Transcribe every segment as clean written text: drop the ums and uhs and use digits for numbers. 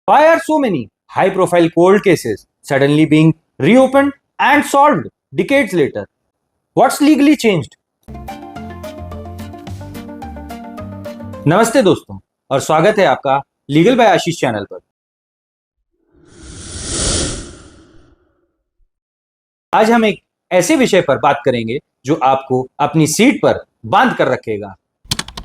Why are so many high-profile cold cases suddenly being reopened and solved decades later? What's legally changed? नमस्ते दोस्तों और स्वागत है आपका लीगल बाय आशीष channel पर। आज हम एक ऐसे विषय पर बात करेंगे जो आपको अपनी सीट पर बांध कर रखेगा।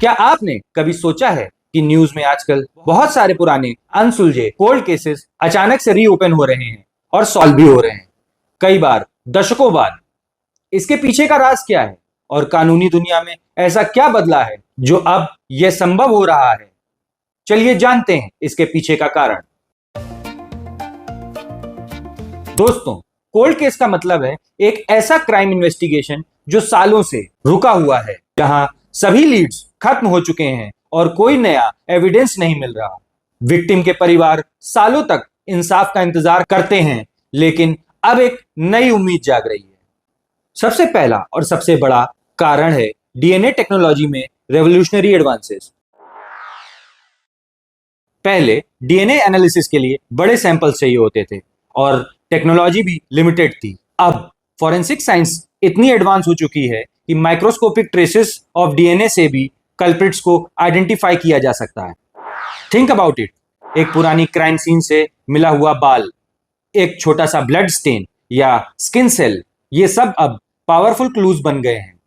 क्या आपने कभी सोचा है कि न्यूज में आजकल बहुत सारे पुराने अनसुलझे कोल्ड केसेस अचानक से रीओपन हो रहे हैं और सॉल्व भी हो रहे हैं, कई बार दशकों बाद। इसके पीछे का राज क्या है और कानूनी दुनिया में ऐसा क्या बदला है जो अब यह संभव हो रहा है? चलिए जानते हैं इसके पीछे का कारण। दोस्तों, कोल्ड केस का मतलब है एक ऐसा क्राइम इन्वेस्टिगेशन जो सालों से रुका हुआ है, जहां सभी लीड्स खत्म हो चुके हैं और कोई नया एविडेंस नहीं मिल रहा। विक्टिम के परिवार सालों तक इंसाफ का इंतजार करते हैं, लेकिन अब एक नई उम्मीद जाग रही है। सबसे पहला और सबसे बड़ा कारण है डीएनए टेक्नोलॉजी में रेवोल्यूशनरी एडवांसेस। पहले डीएनए एनालिसिस के लिए बड़े सैंपल्स चाहिए होते थे और टेक्नोलॉजी भी लिमिटेड थी। अब फॉरेंसिक साइंस इतनी एडवांस हो चुकी है कि माइक्रोस्कोपिक ट्रेसेस ऑफ डीएनए से भी कल्प्रिट्स को आइडेंटिफाई किया जा सकता है। थिंक अबाउट इट, एक पुरानी क्राइम सीन से मिला हुआ बाल, एक छोटा सा ब्लड स्टेन या स्किन सेल, ये सब अब पावरफुल क्लूज बन गए हैं।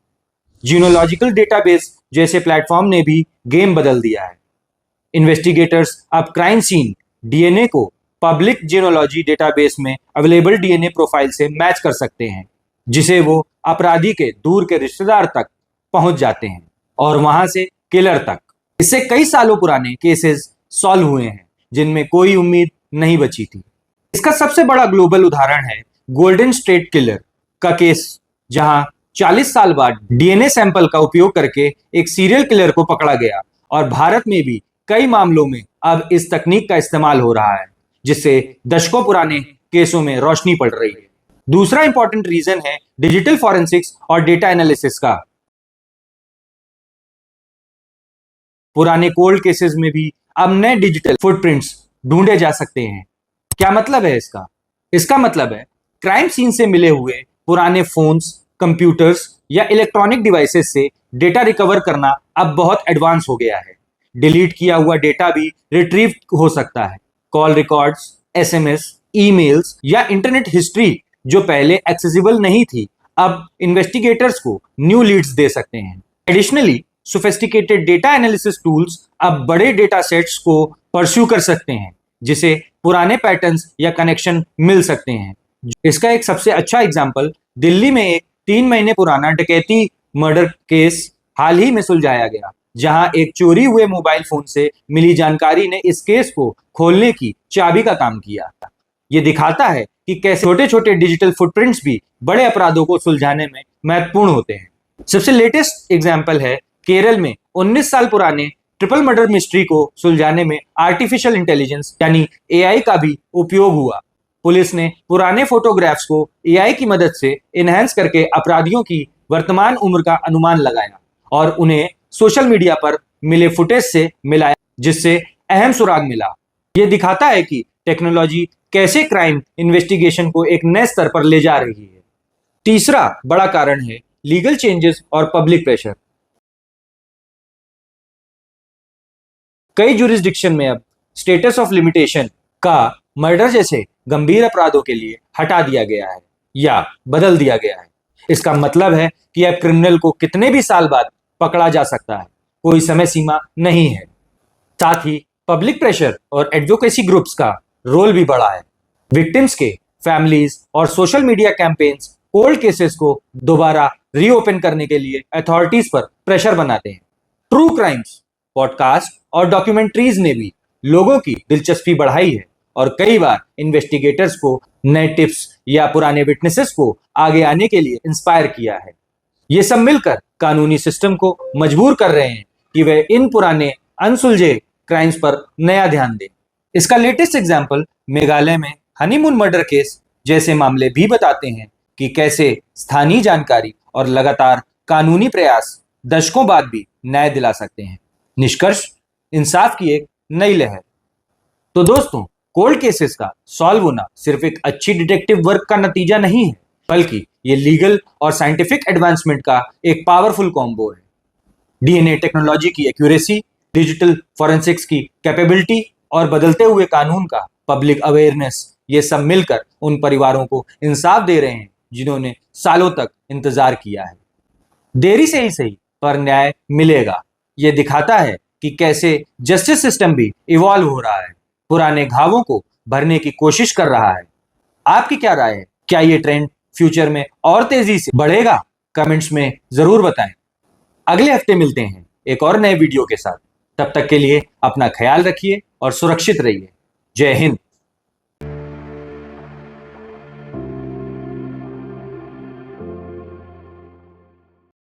जीनोलॉजिकल डेटाबेस जैसे प्लेटफॉर्म ने भी गेम बदल दिया है। इन्वेस्टिगेटर्स अब क्राइम सीन डीएनए को पब्लिक जीनोलॉजी डेटाबेस में अवेलेबल डीएनए प्रोफाइल से मैच कर सकते हैं, जिसे वो अपराधी के दूर के रिश्तेदार तक पहुंच जाते हैं और वहां से किलर तक। इससे कई सालों पुराने केसेस सॉल्व हुए हैं जिनमें कोई उम्मीद नहीं बची थी। इसका सबसे बड़ा ग्लोबल उदाहरण है गोल्डन स्टेट किलर का केस, जहां 40 साल बाद डीएनए सैंपल का उपयोग करके एक सीरियल किलर को पकड़ा गया और भारत में भी कई मामलों में अब इस तकनीक का इस्तेमाल हो रहा है, जिससे दशकों पुराने केसों में रोशनी पड़ रही है। दूसरा इंपॉर्टेंट रीजन है डिजिटल फॉरेंसिक्स और डेटा एनालिसिस का। पुराने कोल्ड केसेस में भी अब नए डिजिटल फुटप्रिंट्स ढूंढे जा सकते हैं। क्या मतलब है इसका? इसका मतलब है क्राइम सीन से मिले हुए पुराने फोन्स, कंप्यूटर्स या इलेक्ट्रॉनिक डिवाइसेस से डेटा रिकवर करना अब बहुत एडवांस हो गया है। डिलीट किया हुआ डेटा भी रिट्रीव हो सकता है। कॉल रिकॉर्ड्स, एसएमएस, ईमेल्स या इंटरनेट हिस्ट्री जो पहले एक्सेसिबल नहीं थी, अब इन्वेस्टिगेटर्स को न्यू लीड्स दे सकते हैं। Additionally, sophisticated data analysis tools अब बड़े डेटा सेट्स को परस्यू कर सकते हैं, जिसे पुराने पैटर्न्स या कनेक्शन मिल सकते हैं। इसका एक सबसे अच्छा एग्जाम्पल दिल्ली में एक 3 महीने पुराना डकैती मर्डर केस हाल ही में सुलझाया गया, जहां एक चोरी हुए मोबाइल फोन से मिली जानकारी ने इस केस को खोलने की चाबी का काम किया। ये दिखाता है कि कैसे छोटे छोटे डिजिटल फुटप्रिंट्स भी बड़े अपराधों को सुलझाने में महत्वपूर्ण होते हैं। सबसे लेटेस्ट एग्जाम्पल है केरल में 19 साल पुराने ट्रिपल मर्डर मिस्ट्री को सुलझाने में आर्टिफिशियल इंटेलिजेंस यानी एआई का भी उपयोग हुआ। पुलिस ने पुराने फोटोग्राफ्स को एआई की मदद से एनहांस करके अपराधियों की वर्तमान उम्र का अनुमान लगाया और उन्हें सोशल मीडिया पर मिले फुटेज से मिलाया, जिससे अहम सुराग मिला। यह दिखाता है कि टेक्नोलॉजी कैसे क्राइम इन्वेस्टिगेशन को एक नए स्तर पर ले जा रही है। तीसरा बड़ा कारण है लीगल चेंजेस और पब्लिक प्रेशर। कई जुरिस्डिक्शन में अब स्टेटस ऑफ लिमिटेशन का मर्डर जैसे गंभीर अपराधों के लिए हटा दिया गया है या बदल दिया गया है। इसका मतलब है कि अब क्रिमिनल को कितने भी साल बाद पकड़ा जा सकता है, कोई समय सीमा नहीं है। साथ ही पब्लिक प्रेशर और एडवोकेसी ग्रुप्स का रोल भी बढ़ा है। विक्टिम्स के फैमिलीज और social media campaigns cold cases को दोबारा रीओपन करने के लिए अथॉरिटीज पर प्रेशर बनाते हैं। ट्रू क्राइम्स, पॉडकास्ट और डॉक्यूमेंट्रीज ने भी लोगों की दिलचस्पी बढ़ाई है और कई बार इन्वेस्टिगेटर्स को नए टिप्स या पुराने विटनेसेस को आगे आने के लिए इंस्पायर किया है। ये सब मिलकर कानूनी सिस्टम को मजबूर कर रहे हैं कि वे इन पुराने अनसुलझे क्राइम्स पर नया ध्यान दें। इसका लेटेस्ट एग्जाम्पल मेघालय में हनीमून मर्डर केस जैसे मामले भी बताते हैं कि कैसे स्थानीय जानकारी और लगातार कानूनी प्रयास दशकों बाद भी न्याय दिला सकते हैं। निष्कर्ष, इंसाफ की एक नई लहर। तो दोस्तों, कोल्ड केसेस का सॉल्व होना सिर्फ एक अच्छी डिटेक्टिव वर्क का नतीजा नहीं है, बल्कि ये लीगल और साइंटिफिक एडवांसमेंट का एक पावरफुल कॉम्बो है। डीएनए टेक्नोलॉजी की एक्यूरेसी, डिजिटल फॉरेंसिक्स की कैपेबिलिटी और बदलते हुए कानून का पब्लिक अवेयरनेस, ये सब मिलकर उन परिवारों को इंसाफ दे रहे हैं जिन्होंने सालों तक इंतजार किया है। देरी से ही सही, पर न्याय मिलेगा। ये दिखाता है कि कैसे जस्टिस सिस्टम भी इवॉल्व हो रहा है, पुराने घावों को भरने की कोशिश कर रहा है। आपकी क्या राय है? क्या ये ट्रेंड फ्यूचर में और तेजी से बढ़ेगा? कमेंट्स में जरूर बताएं। अगले हफ्ते मिलते हैं एक और नए वीडियो के साथ। तब तक के लिए अपना ख्याल रखिए और सुरक्षित रहिए। जय हिंद।